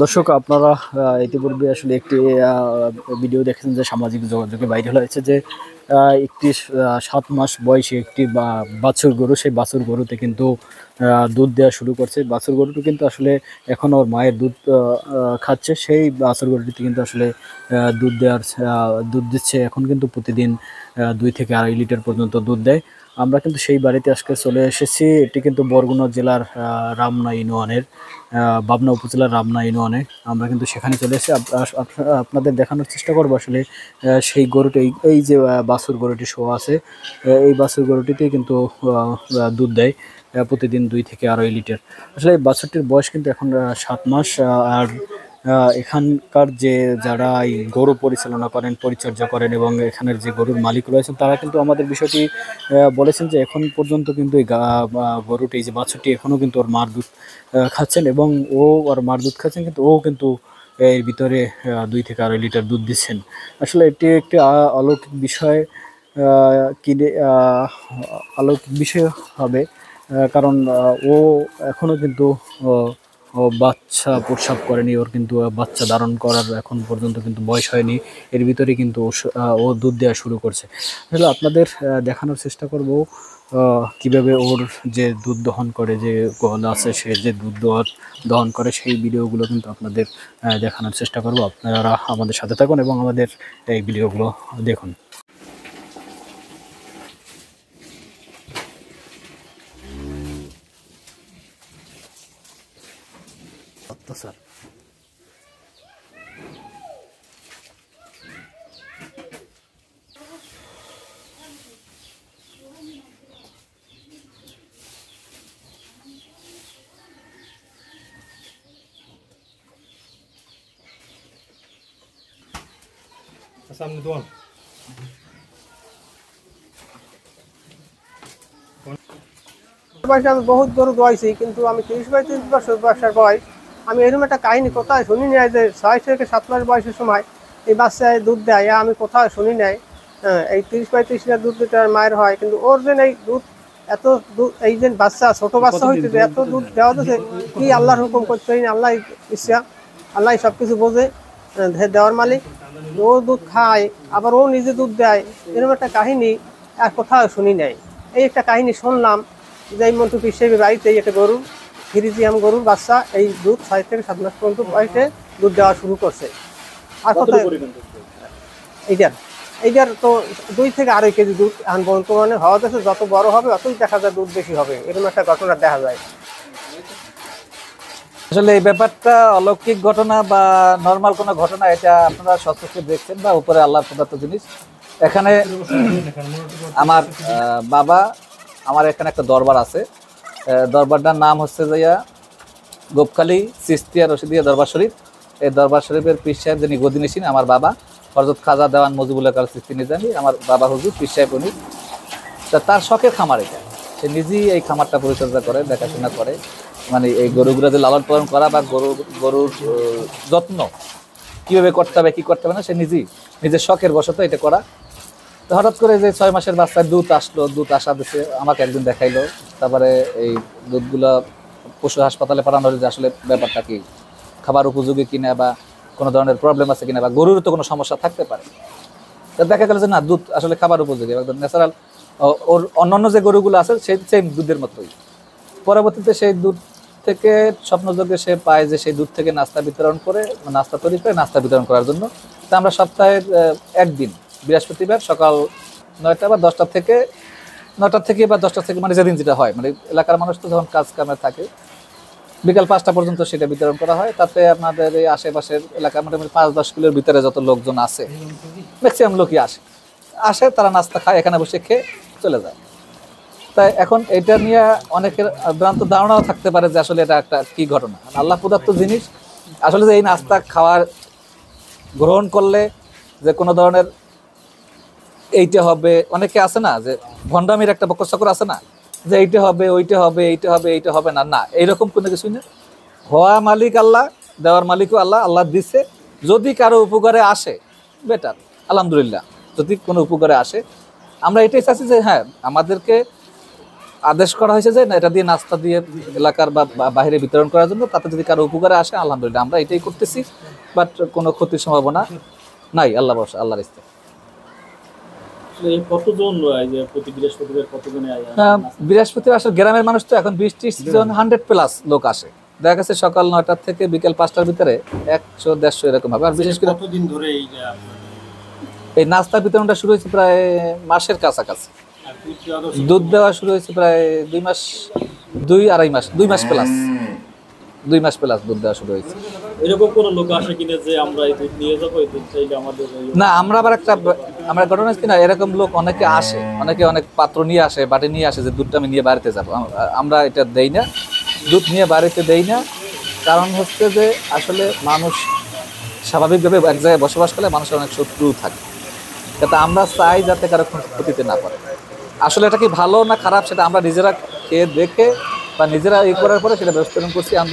দর্শক আপনারা ইতিপূর্বে আসলে একটি ভিডিও দেখেছেন যে সামাজিক যোগাযোগে ভাইরাল হয়েছে যে একটি 7 মাস বয়সী একটি বাছুর গরু, সেই বাছুর গরুতে কিন্তু দুধ দেওয়া শুরু করছে। বাছুর গরুটি কিন্তু আসলে এখন ওর মায়ের দুধ খাচ্ছে। সেই বাছুর গরুটিতে কিন্তু আসলে দুধ দিচ্ছে এখন কিন্তু প্রতিদিন 2 থেকে 2.5 লিটার পর্যন্ত দুধ দেয়। আমরা কিন্তু সেই বাড়িতে আজকে চলে এসেছি। এটি কিন্তু বরগুনা জেলার রামনা ইউনিয়নের পাবনা উপজেলার রামনা ইউনিয়নে। আমরা কিন্তু সেখানে চলে এসে আপনাদের দেখানোর চেষ্টা করবো আসলে সেই গরুটি, এই যে বাছুর গরুটি শো আছে, এই বাছুর গরুটিতে কিন্তু দুধ দেয় প্রতিদিন 2 থেকে 2.5 লিটার। আসলে এই বাছুরটির বয়স কিন্তু এখন 7 মাস। আর এখানকার যারা এই গরু পরিচালনা করেন, পরিচর্যা করেন এবং এখানের যে গরুর মালিক রয়েছেন তারা কিন্তু আমাদের বিষয়টি বলেছেন যে এখন পর্যন্ত কিন্তু এই গরুটি, এই যে বাছুরটি এখনও কিন্তু ওর মার দুধ খাচ্ছেন এবং ওর মার দুধ খাচ্ছেন, কিন্তু ও কিন্তু এর ভিতরে 2 থেকে 2.5 লিটার দুধ দিচ্ছেন। আসলে এটি একটি অলৌকিক বিষয়, অলৌকিক বিষয় হবে, কারণ ও এখনও কিন্তু ও বাচ্চা প্রসব করেনি, ওর কিন্তু বাচ্চা ধারণ করার এখন পর্যন্ত কিন্তু বয়স হয়নি। এর ভিতরে কিন্তু ও দুধ দেওয়া শুরু করছে। আসলে আপনাদের দেখানোর চেষ্টা করব কিভাবে ওর যে দুধ দহন করে, যে গল আছে সে যে দুধ দহন করে, সেই ভিডিওগুলো কিন্তু আপনাদের দেখানোর চেষ্টা করব। আপনারা আমাদের সাথে থাকুন এবং আমাদের এই ভিডিওগুলো দেখুন। স্যার, सामने दोन বয়সে আমি বহুত গরু দোয়াইছি, কিন্তু আমি 30-35 বছর বয়স আমি এরকম একটা কাহিনী কোথায় শুনি নাই যে 6 থেকে 7 মাস বয়সের সময় এই বাচ্চায় দুধ দেয়, আমি কোথাও শুনি নাই। এই 30-35 দুধ লিটার মায়ের হয়, কিন্তু ওর যে এই দুধ এত দুধ, এই যে বাচ্চা ছোট বাচ্চা হইতে যে এত দুধ দেওয়া দিচ্ছে, কি আল্লাহর হুকুম করতে পারি না, আল্লাহ ইচ্ছা, আল্লাহ সব কিছু বোঝে, দেওয়ার মালিক। ও দুধ খায় আবার ও নিজে দুধ দেয়, এরকম একটা কাহিনী আর কোথাও শুনি নাই। এই একটা কাহিনী শুনলাম যে এই মন্টু হিসেবে বাড়িতে একটা গরু, ফ্রিজিয়াম গরুর বাচ্চা এই দুধ 6 থেকে 7 মাস পর্যন্ত বয়সে দুধ দেওয়া শুরু করছে। আর কোথায় এইটার এইটার তো 2 থেকে 2.5 কেজি দুধ এখন বর্তমানে হওয়া যাচ্ছে। যত বড় হবে অতই দেখা যায় দুধ বেশি হবে, এরকম একটা ঘটনা দেখা যায়। আসলে এই ব্যাপারটা অলৌকিক ঘটনা বা নর্মাল কোনো ঘটনা, এটা আপনারা সচক্ষে দেখছেন বা উপরে আল্লাহর প্রদত্ত জিনিস। এখানে আমার বাবা, আমার এখানে একটা দরবার আছে, দরবারটার নাম হচ্ছে যাইয়া গোপখালী চিস্তিয়া রশিদিয়া দরবার শরীফ। এই দরবার শরীফের পীর সাহেব যিনি গদিনিসিন আমার বাবা হযরত খাজা দেওয়ান মজিবুল কাল চিস্তি নিজামী, আমার বাবা হুজুর পীর সাহেব উনি। তা তার শখের খামার এটা, সে নিজেই এই খামারটা পরিচর্যা করে, দেখাশোনা করে, মানে এই গরুগুলো যে লালন পালন করা বা গরুর যত্ন কীভাবে করতে হবে, কী করতে হবে না, সে নিজের শখের বশত এটা করা। তো হঠাৎ করে যে 6 মাসের বাচ্চার দুধ আসলো, দুধ আসা দিচ্ছে, আমাকে একদিন দেখাইলো। তারপরে এই দুধগুলো পশু হাসপাতালে পাঠানো হলো যে আসলে ব্যাপারটা কি, খাবার উপযোগী কিনা বা কোনো ধরনের প্রবলেম আছে কিনা বা গরুর তো কোনো সমস্যা থাকতে পারে। তো দেখা গেল যে না, দুধ আসলে খাবার উপযোগী, একদম ন্যাচারাল, ওর অন্যান্য যে গরুগুলো আছে সেই সেম দুধের মতোই। পরবর্তীতে সেই দুধ থেকে স্বপ্নযোগে সে পায় যে সেই দুধ থেকে নাস্তা বিতরণ করে, নাস্তা তৈরি করে নাস্তা বিতরণ করার জন্য। তা আমরা সপ্তাহের একদিন বৃহস্পতিবার সকাল 9টা বা 10টা থেকে 9টা থেকে বা 10টা থেকে, মানে যেদিন যেটা হয়, মানে এলাকার মানুষ তো যখন কাজ কামে থাকে, বিকাল 5টা পর্যন্ত সেটা বিতরণ করা হয়। তাতে আপনাদের এই আশেপাশের এলাকা মোটামুটি 5-10 কিলোর ভিতরে যত লোকজন আছে, ম্যাক্সিমাম লোকই আসে, তারা নাস্তা খায়, এখানে বসে খেয়ে চলে যায়। তাই এখন এটা নিয়ে অনেকের ভ্রান্ত ধারণাও থাকতে পারে যে আসলে এটা একটা কি ঘটনা। আল্লাহ প্রদত্ত জিনিস আসলে, যে এই নাস্তা খাওয়ার গ্রহণ করলে যে কোনো ধরনের এইটা হবে, অনেকে আছে না যে ভণ্ডামির একটা বকরচক্র আছে না, যে এইটা হবে, ওইটা হবে, এইটা হবে, এইটা হবে না, না এইরকম কোনো কিছুই না। হওয়া মালিক আল্লাহ, দেওয়ার মালিকও আল্লাহ, আল্লাহ দিছে। যদি কারো উপকারে আসে বেটার, আলহামদুলিল্লাহ। যদি কোনো উপকারে আসে, আমরা এটাই চাচ্ছি যে হ্যাঁ, আমাদেরকে আদেশ করা হয়েছে যে না, এটা দিয়ে নাস্তা দিয়ে এলাকার বা বাইরে বিতরণ করার জন্য, তাতে যদি কারো উপকারে আসে আলহামদুলিল্লাহ আমরা এটাই করতেছি, বাট কোনো ক্ষতির সম্ভাবনা নাই, আল্লাহ ভরসা, আল্লাহর ইচ্ছা। কতজন যে প্রতি বৃহস্পতিবার কতজনে বৃহস্পতিবার আসলে গ্রামের মানুষ তো এখন বৃষ্টির সিজন 100+ লোক আসে, দেখা গেছে সকাল 9টা থেকে বিকেল 5টার ভিতরে 100-150 এরকম হবে। আর বিশেষ করে কতদিন ধরে এই এই নাস্তা বিতরণটা শুরু হয়েছে প্রায় মাসের কাছাকাছি, দুধ দেওয়া তো দুধ দেওয়া শুরু হয়েছে প্রায় 2 মাস, 2-2.5 মাস, 2 মাস প্লাস, 2 মাস প্লাস দুধ দেওয়া শুরু হয়েছে। এরকম কোন লোক আসে কিনা যে আমরা এই দুধ নিয়ে যাবো, এই দুধ চাইলে আমাদের না, আমরা আবার আমরা ঘটনা হচ্ছে কিনা, এরকম লোক অনেকে আসে, অনেকে অনেক পাত্র নিয়ে আসে, বাটি নিয়ে আসে যে দুধটা আমি নিয়ে বাড়িতে যাবো, আমরা এটা দেই না, দুধ নিয়ে বাড়িতে দেই না। কারণ হচ্ছে যে আসলে মানুষ স্বাভাবিকভাবে এক জায়গায় বসবাস করলে মানুষের অনেক শত্রু থাকে, যাতে আমরা চাই যাতে কারো ক্ষতিতে না পারে। আসলে এটা কি ভালো না খারাপ সেটা আমরা নিজেরা খেয়ে দেখে বা নিজেরা করার পরে সেটা ব্যবস্থা করছি আমরা।